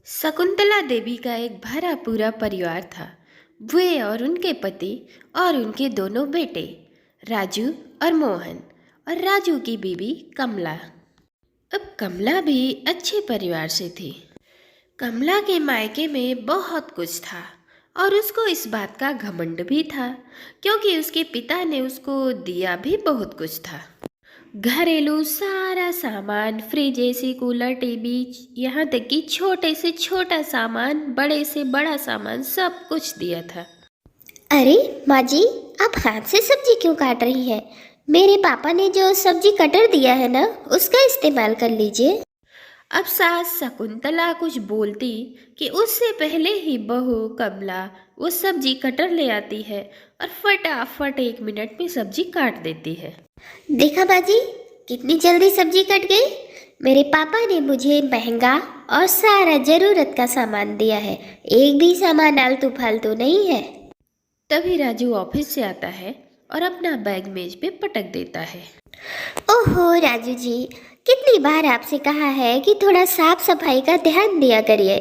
शकुंतला देवी का एक भरा पूरा परिवार था। वे और उनके पति और उनके दोनों बेटे राजू और मोहन और राजू की बीवी कमला। अब कमला भी अच्छे परिवार से थी। कमला के मायके में बहुत कुछ था और उसको इस बात का घमंड भी था क्योंकि उसके पिता ने उसको दिया भी बहुत कुछ था। घरेलू सारा सामान, फ्रिज, एसी, कूलर, टीवी, यहाँ तक कि छोटे से छोटा सामान, बड़े से बड़ा सामान, सब कुछ दिया था। अरे माँ जी, आप हाथ से सब्जी क्यों काट रही है? मेरे पापा ने जो सब्जी कटर दिया है ना, उसका इस्तेमाल कर लीजिए। अब सास शकुंतला कुछ बोलती कि उससे पहले ही बहू कमला वो सब्जी कटर ले आती है और फटाफट 1 मिनट में सब्जी काट देती है। देखा बाजी, कितनी जल्दी सब्जी कट गई। मेरे पापा ने मुझे महंगा और सारा जरूरत का सामान दिया है। एक भी सामान आलतू फालतू नहीं है। तभी राजू ऑफिस से आता है और अपना बैग मेज पे पटक देता है। ओहो राजू जी, कितनी बार आपसे कहा है कि थोड़ा साफ सफाई का ध्यान दिया करिए।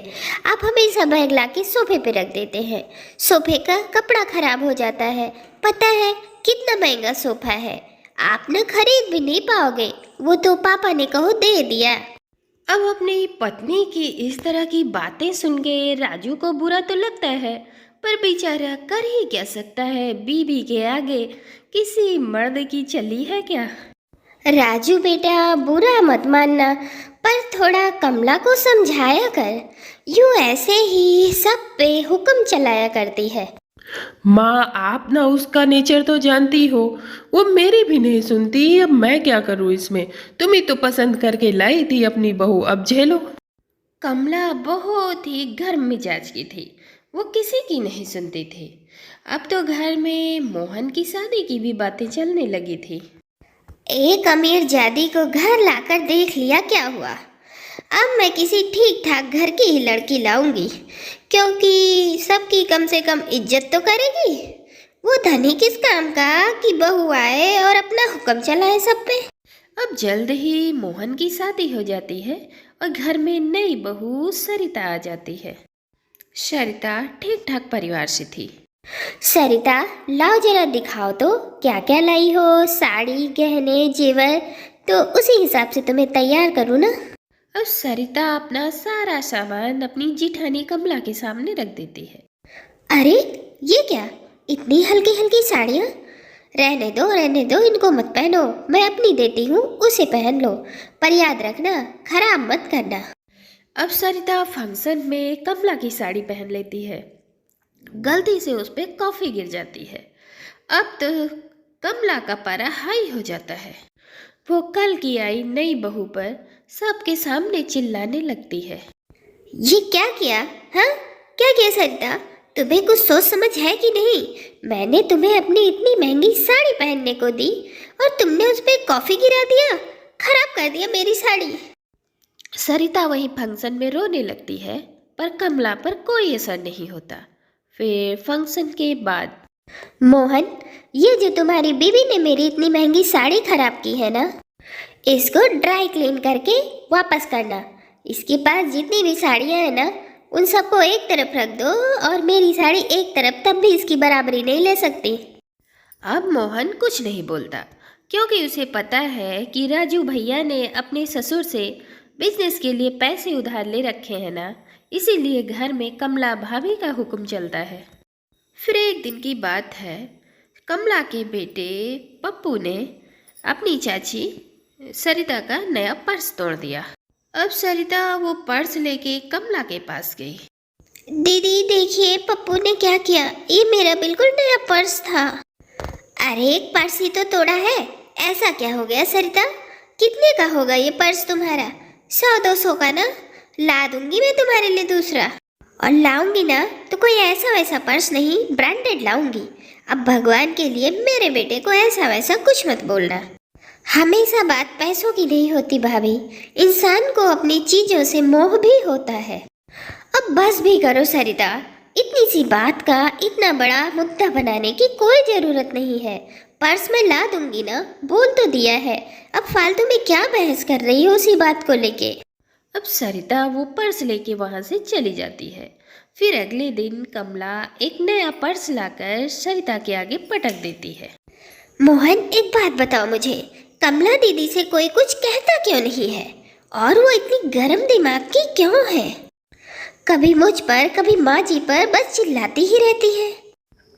आप हमेशा बैग लाके सोफे पे रख देते हैं। सोफे का कपड़ा खराब हो जाता है। पता है कितना महंगा सोफा है? आप न खरीद भी नहीं पाओगे। वो तो पापा ने कहो दे दिया। अब अपनी पत्नी की इस तरह की बातें सुन के राजू को बुरा तो लगता है, पर बेचारा कर ही क्या सकता है। बीवी के आगे किसी मर्द की चली है क्या। राजू बेटा, बुरा मत मानना, पर थोड़ा कमला को समझाया कर। यूं ऐसे ही सब पे हुक्म चलाया करती है। माँ, आप ना उसका नेचर तो जानती हो। वो मेरी भी नहीं सुनती। अब मैं क्या करूँ इसमें? तुम ही तो पसंद करके लाई थी अपनी बहू, अब झेलो। कमला बहुत ही गर्म मिजाज की थी। वो किसी की नहीं सुनती थी। अब तो घर में मोहन की शादी की भी बातें चलने लगी थी। एक अमीर जादी को घर लाकर देख लिया, क्या हुआ? अब मैं किसी ठीक ठाक घर की ही लड़की लाऊंगी, क्योंकि सबकी कम से कम इज्जत तो करेगी। वो धनी किस काम का कि बहू आए और अपना हुक्म चलाए सब पे। अब जल्द ही मोहन की शादी हो जाती है और घर में नई बहू सरिता आ जाती है। सरिता ठीक ठाक परिवार से थी। सरिता, लाओ जरा दिखाओ तो क्या क्या लाई हो। साड़ी, गहने, जेवर, तो उसी हिसाब से तुम्हें तैयार करूँ ना। अब सरिता अपना सारा सामान अपनी जिठानी कमला के सामने रख देती है। अरे ये क्या, इतनी हल्की हल्की साड़ियाँ? रहने दो, इनको मत पहनो। मैं अपनी देती हूँ, उसे पहन लो। पर याद रखना, खराब मत करना। अब सरिता फंक्शन में कमला की साड़ी पहन लेती है। गलती से उस पर कॉफी गिर जाती है। अब तो कमला का पारा हाई हो जाता है। वो कल की आई नई बहू पर सबके सामने चिल्लाने लगती है। ये क्या किया? हाँ, क्या किया सरिता? तुम्हें कुछ सोच समझ है कि नहीं? मैंने तुम्हें अपनी इतनी महंगी साड़ी पहनने को दी और तुमने उस पर कॉफी गिरा दिया। खराब कर दिया मेरी साड़ी। सरिता वही फंक्शन में रोने लगती है, पर कमला पर कोई असर नहीं होता। फिर फंक्शन के बाद मोहन, ये जो तुम्हारी बीवी ने मेरी इतनी महंगी साड़ी खराब की है ना, इसको ड्राई क्लीन करके वापस करना। इसके पास जितनी भी साड़ियाँ हैं ना, उन सबको एक तरफ रख दो और मेरी साड़ी एक तरफ, तब भी इसकी बराबरी नहीं ले सकती। अब मोहन कुछ नहीं बोलता क्योंकि उसे पता है कि राजू भैया ने अपने ससुर से बिजनेस के लिए पैसे उधार ले रखे हैं ना, इसीलिए घर में कमला भाभी का हुक्म चलता है। फिर एक दिन की बात है, कमला के बेटे पप्पू ने अपनी चाची सरिता का नया पर्स तोड़ दिया। अब सरिता वो पर्स लेके कमला के पास गई। दीदी देखिए, पप्पू ने क्या किया। ये मेरा बिल्कुल नया पर्स था। अरे एक पर्स ही तो तोड़ा है, ऐसा क्या हो गया सरिता? कितने का होगा ये पर्स तुम्हारा? 100-200 का ना? ला दूंगी मैं तुम्हारे लिए दूसरा। और लाऊंगी ना तो कोई ऐसा वैसा पर्स नहीं, ब्रांडेड लाऊंगी। अब भगवान के लिए मेरे बेटे को ऐसा वैसा कुछ मत बोलना। हमेशा बात पैसों की नहीं होती भाभी, इंसान को अपनी चीजों से मोह भी होता है। अब बस भी करो सरिता, इतनी सी बात का इतना बड़ा मुद्दा बनाने की कोई जरूरत नहीं है। पर्स में ला दूंगी ना, बोल तो दिया है। अब फालतू में क्या बहस कर रही हो उसी बात को लेके? अब सरिता वो पर्स लेके वहां से चली जाती है। फिर अगले दिन कमला एक नया पर्स लाकर सरिता के आगे पटक देती है। मोहन, एक बात बताओ मुझे, कमला दीदी से कोई कुछ कहता क्यों नहीं है? और वो इतनी गर्म दिमाग की क्यों है? कभी मुझ पर कभी माँ जी पर बस चिल्लाती ही रहती है।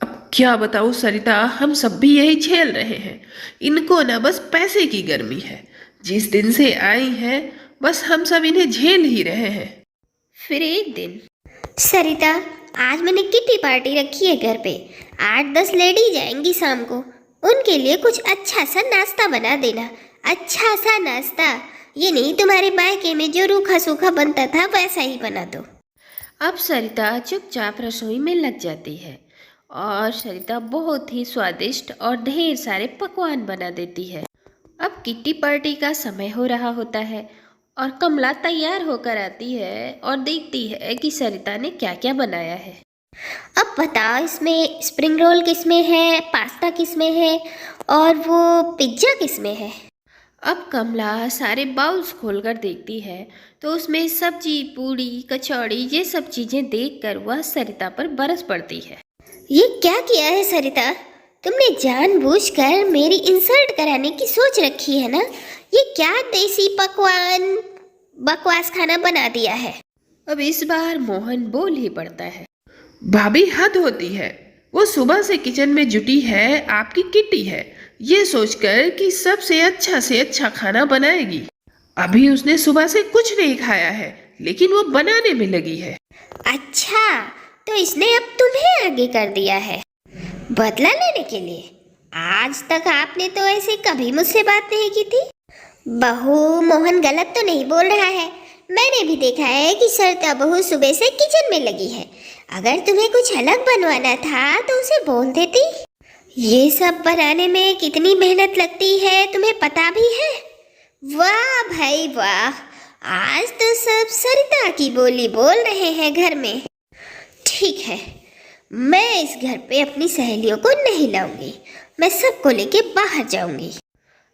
अब क्या बताऊँ सरिता, हम सब भी यही झेल रहे हैं। इनको ना बस पैसे की गर्मी है। जिस दिन से आई हैं बस हम सब इन्हें झेल ही रहे हैं। फिर एक दिन सरिता, आज मैंने किटी पार्टी रखी है घर पे। 8-10 लेडी जाएंगी शाम को। उनके लिए कुछ अच्छा सा नाश्ता बना देना। अच्छा सा नाश्ता, ये नहीं तुम्हारे मायके में जो रूखा सूखा बनता था वैसा ही बना दो। अब सरिता चुपचाप रसोई में लग जाती है और सरिता बहुत ही स्वादिष्ट और ढेर सारे पकवान बना देती है। अब किट्टी पार्टी का समय हो रहा होता है और कमला तैयार होकर आती है और देखती है कि सरिता ने क्या क्या बनाया है। अब बताओ, इसमें स्प्रिंग रोल किसमें है, पास्ता किसमें है और वो पिज्ज़ा किसमें है? अब कमला सारे बाउल्स खोलकर देखती है तो उसमें सब्जी, पूड़ी, कचौड़ी ये सब चीजें देखकर वह सरिता पर बरस पड़ती है। ये क्या किया है सरिता? तुमने जानबूझकर मेरी इंसल्ट कराने की सोच रखी है ना? ये क्या देसी पकवान बकवास खाना बना दिया है? अब इस बार मोहन बोल ही पड़ता है। भाभी, हद होती है। वो सुबह से किचन में जुटी है, आपकी किट्टी है, ये सोचकर कि सबसे से अच्छा खाना बनाएगी। अभी उसने सुबह से कुछ नहीं खाया है लेकिन वो बनाने में लगी है। अच्छा, तो इसने अब तुम्हें आगे कर दिया है बदला लेने के लिए? आज तक आपने तो ऐसे कभी मुझसे बात नहीं की थी। बहू, मोहन गलत तो नहीं बोल रहा है। मैंने भी देखा है कि सरिता बहू सुबह से किचन में लगी है। अगर तुम्हें कुछ अलग बनवाना था तो उसे बोल देती। ये सब बनाने में कितनी मेहनत लगती है तुम्हें पता भी है? वाह भाई वाह, आज तो सब सरिता की बोली बोल रहे हैं घर में। ठीक है, मैं इस घर पे अपनी सहेलियों को नहीं लाऊंगी। मैं सबको लेके बाहर जाऊंगी।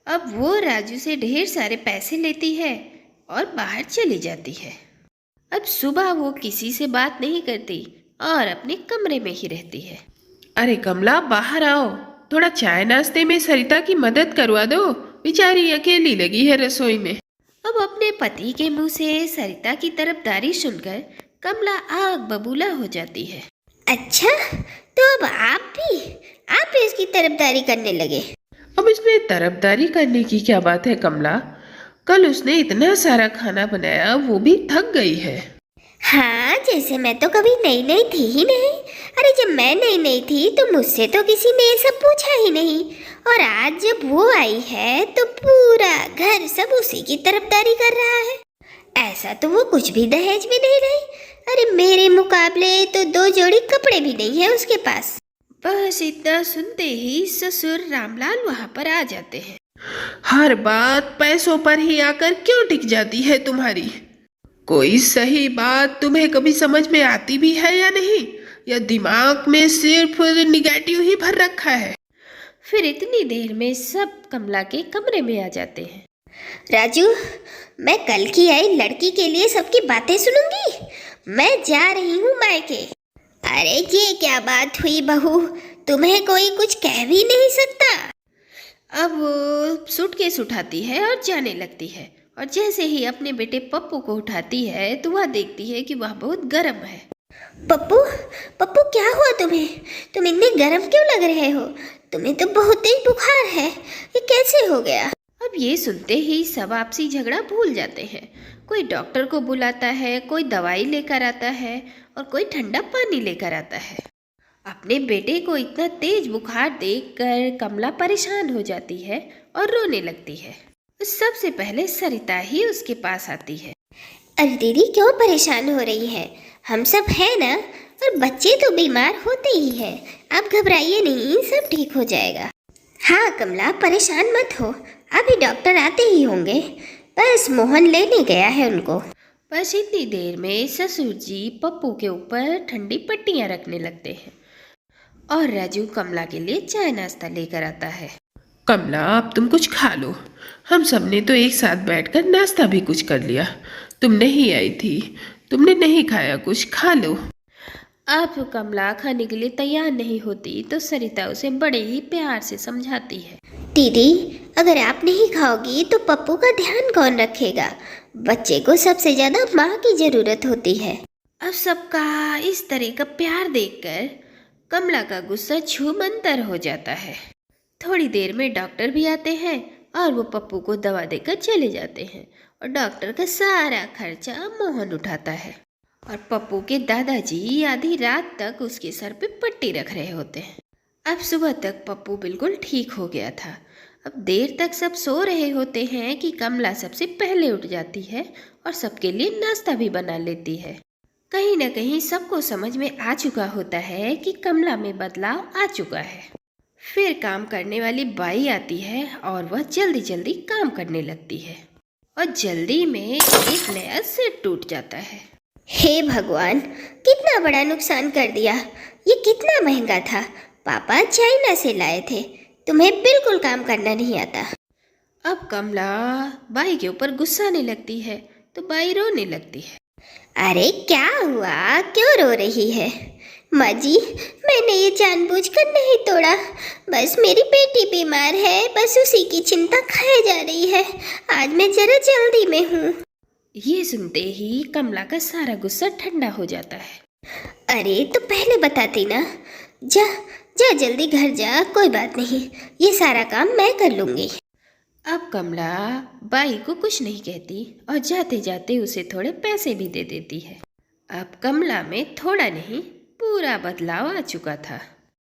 अब वो राजू से ढेर सारे पैसे लेती है और बाहर चली जाती है। अब सुबह वो किसी से बात नहीं करती और अपने कमरे में ही रहती है। अरे कमला, बाहर आओ, थोड़ा चाय नाश्ते में सरिता की मदद करवा दो। बेचारी अकेली लगी है रसोई में। अब अपने पति के मुंह से सरिता की तरफदारी सुनकर कमला आग बबूला हो जाती है। अच्छा, तो अब आप भी इसकी तरफदारी करने लगे? अब इसमें तरफदारी करने की क्या बात है कमला? कल उसने इतना सारा खाना बनाया, वो भी थक गई है। हाँ, जैसे मैं तो कभी नई नई थी ही नहीं। अरे जब मैं नई नई थी तो मुझसे तो किसी ने ये सब पूछा ही नहीं। और आज जब वो आई है तो पूरा घर सब उसी की तरफदारी कर रहा है। ऐसा तो वो कुछ भी दहेज में नहीं रही। अरे मेरे मुकाबले तो 2 जोड़ी कपड़े भी नहीं है उसके पास। बस इतना सुनते ही ससुर रामलाल वहां पर आ जाते हैं। हर बात पैसों पर ही आकर क्यों टिक जाती है तुम्हारी? कोई सही बात तुम्हें कभी समझ में आती भी है या नहीं, या दिमाग में सिर्फ निगेटिव ही भर रखा है? फिर इतनी देर में सब कमला के कमरे में आ जाते हैं। राजू, मैं कल की आई लड़की के लिए सबकी बातें सुनूंगी। मैं जा रही हूँ मायके। अरे ये क्या बात हुई बहू, तुम्हें कोई कुछ कह भी नहीं सकता? अब वो सूटकेस उठाती है और जाने लगती है और जैसे ही अपने बेटे पप्पू को उठाती है तो वह देखती है कि वह बहुत गर्म है। पप्पू, पप्पू क्या हुआ तुम्हें? तुम इतने गर्म क्यों लग रहे हो? तुम्हें तो बहुत तेज बुखार है। ये कैसे हो गया? अब ये सुनते ही सब आपसी झगड़ा भूल जाते हैं। कोई डॉक्टर को बुलाता है, कोई दवाई लेकर आता है और कोई ठंडा पानी लेकर आता है। अपने बेटे को इतना तेज बुखार देखकर कमला परेशान हो जाती है और रोने लगती है। सबसे पहले सरिता ही उसके पास आती है। अरे दीदी, क्यों परेशान हो रही है? हम सब हैं ना, और बच्चे तो बीमार होते ही हैं। आप घबराइए नहीं, सब ठीक हो जाएगा। हाँ कमला, परेशान मत हो, अभी डॉक्टर आते ही होंगे। बस मोहन लेने गया है उनको। बस इतनी देर में ससुर जी पप्पू के ऊपर ठंडी पट्टियां रखने लगते हैं और राजू कमला के लिए चाय नाश्ता लेकर आता है। कमला, अब तुम कुछ खा लो। हम सबने तो एक साथ बैठकर नाश्ता भी कुछ कर लिया। तुम नहीं आई थी, तुमने नहीं खाया, कुछ खा लो। अब कमला खाने के लिए तैयार नहीं होती तो सरिता उसे बड़े ही प्यार से समझाती है। दीदी, अगर आप नहीं खाओगी तो पप्पू का ध्यान कौन रखेगा? बच्चे को सबसे ज्यादा माँ की जरूरत होती है। अब सबका इस तरह का प्यार देखकर कमला का गुस्सा छूमंतर हो जाता है। थोड़ी देर में डॉक्टर भी आते हैं और वो पप्पू को दवा देकर चले जाते हैं और डॉक्टर का सारा खर्चा मोहन उठाता है और पप्पू के दादाजी आधी रात तक उसके सर पे पट्टी रख रहे होते हैं। अब सुबह तक पप्पू बिल्कुल ठीक हो गया था। अब देर तक सब सो रहे होते हैं कि कमला सबसे पहले उठ जाती है और सबके लिए नाश्ता भी बना लेती है। कहीं न कहीं सबको समझ में आ चुका होता है कि कमला में बदलाव आ चुका है। फिर काम करने वाली बाई आती है और वह जल्दी जल्दी काम करने लगती है और जल्दी में एक नया सेट टूट जाता है। हे भगवान, कितना बड़ा नुकसान कर दिया। ये कितना महंगा था। पापा चाइना से लाए थे। तुम्हें बिल्कुल काम करना नहीं आता। अब कमला बाई के ऊपर गुस्सा आने लगती है तो बाई रोने लगती है। अरे क्या हुआ, क्यों रो रही है? माँ जी, मैंने ये जानबूझकर नहीं तोड़ा। बस मेरी बेटी बीमार है, बस उसी की चिंता खाए जा रही है। आज मैं जरा जल्दी में हूँ। ये सुनते ही कमला का सारा गुस्सा ठंडा हो जाता है। अरे तो पहले बताती ना। जा जा जल्दी घर जा, कोई बात नहीं, ये सारा काम मैं कर लूँगी। अब कमला बाई को कुछ नहीं कहती और जाते जाते उसे थोड़े पैसे भी दे देती है। अब कमला में थोड़ा नहीं पूरा बदलाव आ चुका था।